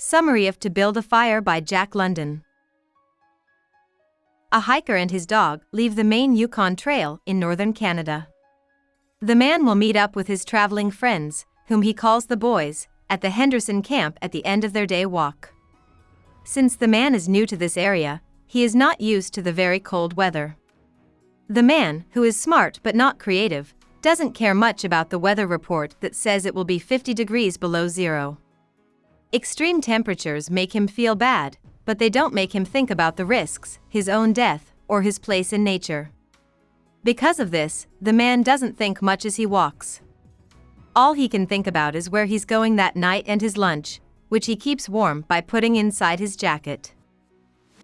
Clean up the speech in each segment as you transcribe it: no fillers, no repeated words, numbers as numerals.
Summary of To Build a Fire by Jack London. A hiker and his dog leave the main Yukon Trail in northern Canada. The man will meet up with his traveling friends, whom he calls the boys, at the Henderson camp at the end of their day walk. Since the man is new to this area, he is not used to the very cold weather. The man, who is smart but not creative, doesn't care much about the weather report that says it will be 50 degrees below zero. Extreme temperatures make him feel bad, but they don't make him think about the risks, his own death, or his place in nature. Because of this, the man doesn't think much as he walks. All he can think about is where he's going that night and his lunch, which he keeps warm by putting inside his jacket.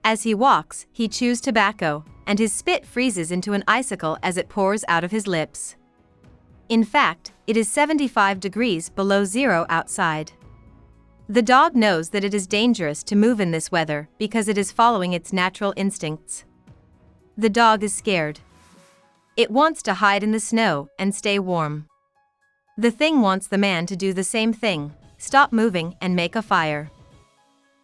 As he walks, he chews tobacco, and his spit freezes into an icicle as it pours out of his lips. In fact, it is 75 degrees below zero outside. The dog knows that it is dangerous to move in this weather because it is following its natural instincts. The dog is scared. It wants to hide in the snow and stay warm. The thing wants the man to do the same thing, stop moving and make a fire.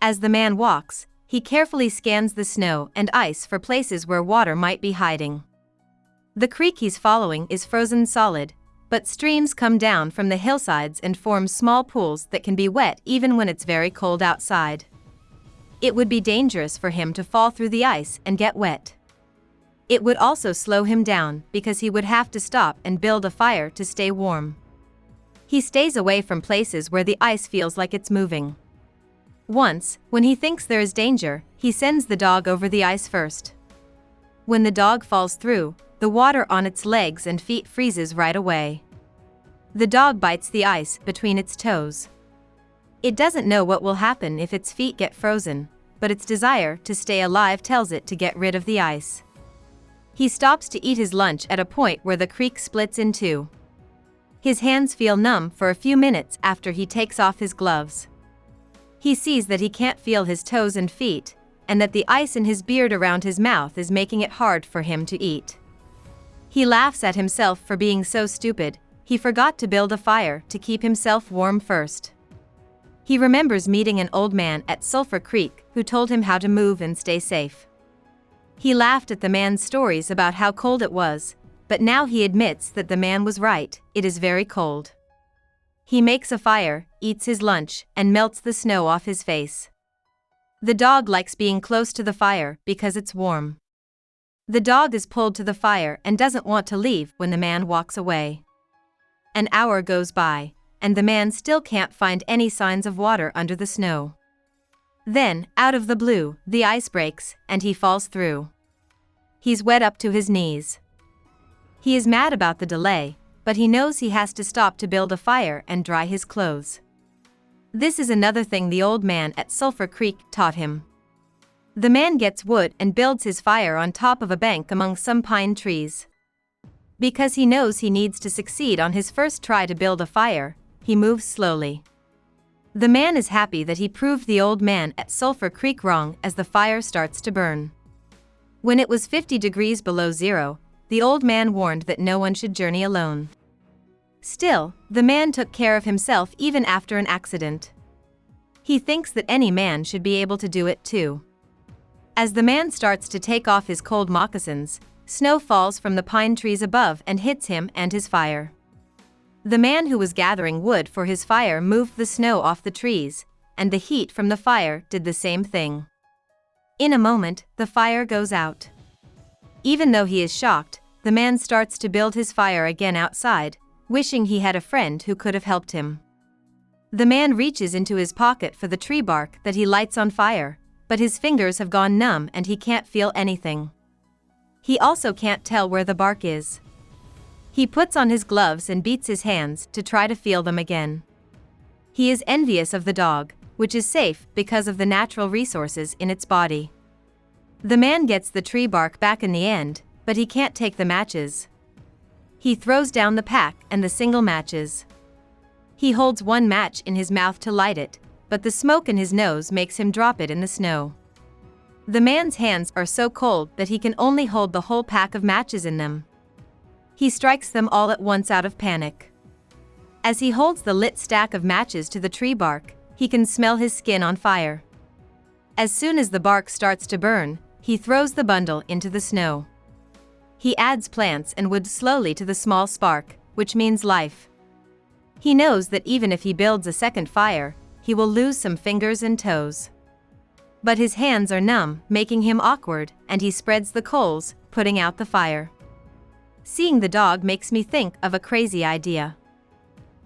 As the man walks, he carefully scans the snow and ice for places where water might be hiding. The creek he's following is frozen solid, but streams come down from the hillsides and form small pools that can be wet even when it's very cold outside. It would be dangerous for him to fall through the ice and get wet. It would also slow him down because he would have to stop and build a fire to stay warm. He stays away from places where the ice feels like it's moving. Once, when he thinks there is danger, he sends the dog over the ice first. When the dog falls through, the water on its legs and feet freezes right away. The dog bites the ice between its toes. It doesn't know what will happen if its feet get frozen, but its desire to stay alive tells it to get rid of the ice. He stops to eat his lunch at a point where the creek splits in two. His hands feel numb for a few minutes after he takes off his gloves. He sees that he can't feel his toes and feet, and that the ice in his beard around his mouth is making it hard for him to eat. He laughs at himself for being so stupid. He forgot to build a fire to keep himself warm first. He remembers meeting an old man at Sulphur Creek who told him how to move and stay safe. He laughed at the man's stories about how cold it was, but now he admits that the man was right, it is very cold. He makes a fire, eats his lunch, and melts the snow off his face. The dog likes being close to the fire because it's warm. The dog is pulled to the fire and doesn't want to leave when the man walks away. An hour goes by, and the man still can't find any signs of water under the snow. Then, out of the blue, the ice breaks, and he falls through. He's wet up to his knees. He is mad about the delay, but he knows he has to stop to build a fire and dry his clothes. This is another thing the old man at Sulphur Creek taught him. The man gets wood and builds his fire on top of a bank among some pine trees. Because he knows he needs to succeed on his first try to build a fire, he moves slowly. The man is happy that he proved the old man at Sulphur Creek wrong as the fire starts to burn. When it was 50 degrees below zero, the old man warned that no one should journey alone. Still, the man took care of himself even after an accident. He thinks that any man should be able to do it too. As the man starts to take off his cold moccasins, snow falls from the pine trees above and hits him and his fire. The man who was gathering wood for his fire moved the snow off the trees, and the heat from the fire did the same thing. In a moment, the fire goes out. Even though he is shocked, the man starts to build his fire again outside, wishing he had a friend who could have helped him. The man reaches into his pocket for the tree bark that he lights on fire, but his fingers have gone numb and he can't feel anything. He also can't tell where the bark is. He puts on his gloves and beats his hands to try to feel them again. He is envious of the dog, which is safe because of the natural resources in its body. The man gets the tree bark back in the end, but he can't take the matches. He throws down the pack and the single matches. He holds one match in his mouth to light it, but the smoke in his nose makes him drop it in the snow. The man's hands are so cold that he can only hold the whole pack of matches in them. He strikes them all at once out of panic. As he holds the lit stack of matches to the tree bark, he can smell his skin on fire. As soon as the bark starts to burn, he throws the bundle into the snow. He adds plants and wood slowly to the small spark, which means life. He knows that even if he builds a second fire, he will lose some fingers and toes. But his hands are numb, making him awkward, and he spreads the coals, putting out the fire. Seeing the dog makes me think of a crazy idea.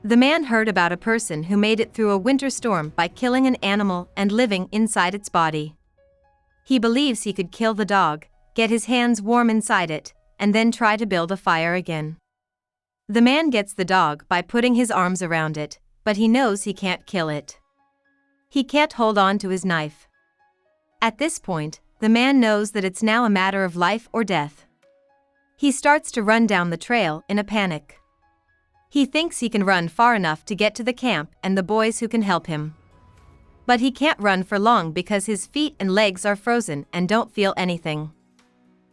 The man heard about a person who made it through a winter storm by killing an animal and living inside its body. He believes he could kill the dog, get his hands warm inside it, and then try to build a fire again. The man gets the dog by putting his arms around it, but he knows he can't kill it. He can't hold on to his knife. At this point, the man knows that it's now a matter of life or death. He starts to run down the trail in a panic. He thinks he can run far enough to get to the camp and the boys who can help him. But he can't run for long because his feet and legs are frozen and don't feel anything.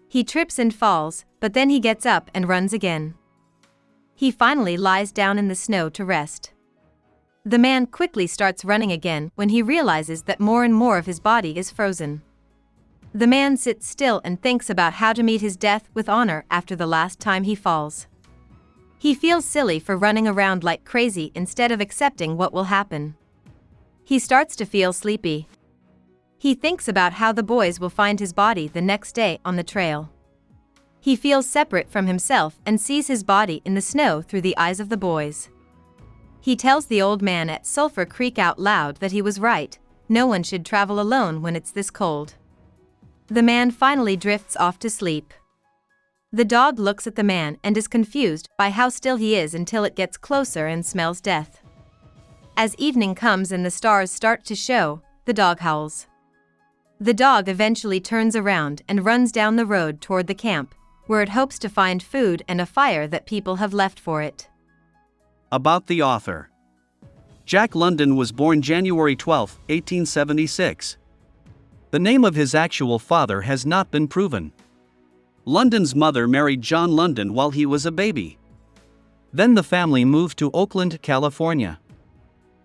He trips and falls, but then he gets up and runs again. He finally lies down in the snow to rest. The man quickly starts running again when he realizes that more and more of his body is frozen. The man sits still and thinks about how to meet his death with honor after the last time he falls. He feels silly for running around like crazy instead of accepting what will happen. He starts to feel sleepy. He thinks about how the boys will find his body the next day on the trail. He feels separate from himself and sees his body in the snow through the eyes of the boys. He tells the old man at Sulphur Creek out loud that he was right, no one should travel alone when it's this cold. The man finally drifts off to sleep. The dog looks at the man and is confused by how still he is until it gets closer and smells death. As evening comes and the stars start to show, the dog howls. The dog eventually turns around and runs down the road toward the camp, where it hopes to find food and a fire that people have left for it. About the author. Jack London was born January 12, 1876. The name of his actual father has not been proven. London's mother married John London while he was a baby. Then the family moved to Oakland, California.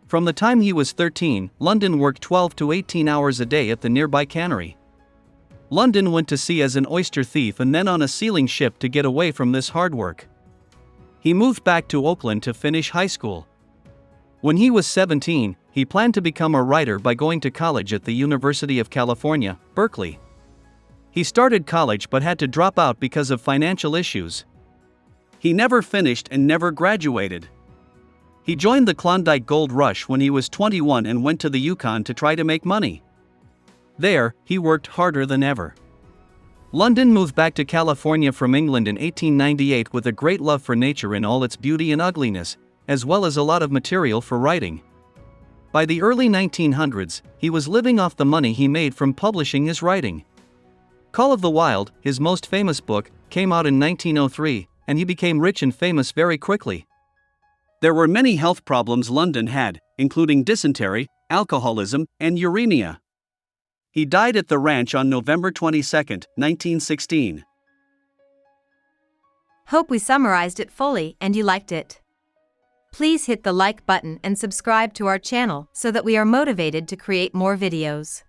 From the time he was 13, London worked 12 to 18 hours a day at the nearby cannery. London went to sea as an oyster thief and then on a sealing ship to get away from this hard work. He moved back to Oakland to finish high school. When he was 17, he planned to become a writer by going to college at the University of California, Berkeley. He started college but had to drop out because of financial issues. He never finished and never graduated. He joined the Klondike Gold Rush when he was 21 and went to the Yukon to try to make money. There, he worked harder than ever. London moved back to California from England in 1898 with a great love for nature in all its beauty and ugliness, as well as a lot of material for writing. By the early 1900s, he was living off the money he made from publishing his writing. Call of the Wild, his most famous book, came out in 1903, and he became rich and famous very quickly. There were many health problems London had, including dysentery, alcoholism, and uremia. He died at the ranch on November 22, 1916. Hope we summarized it fully and you liked it. Please hit the like button and subscribe to our channel so that we are motivated to create more videos.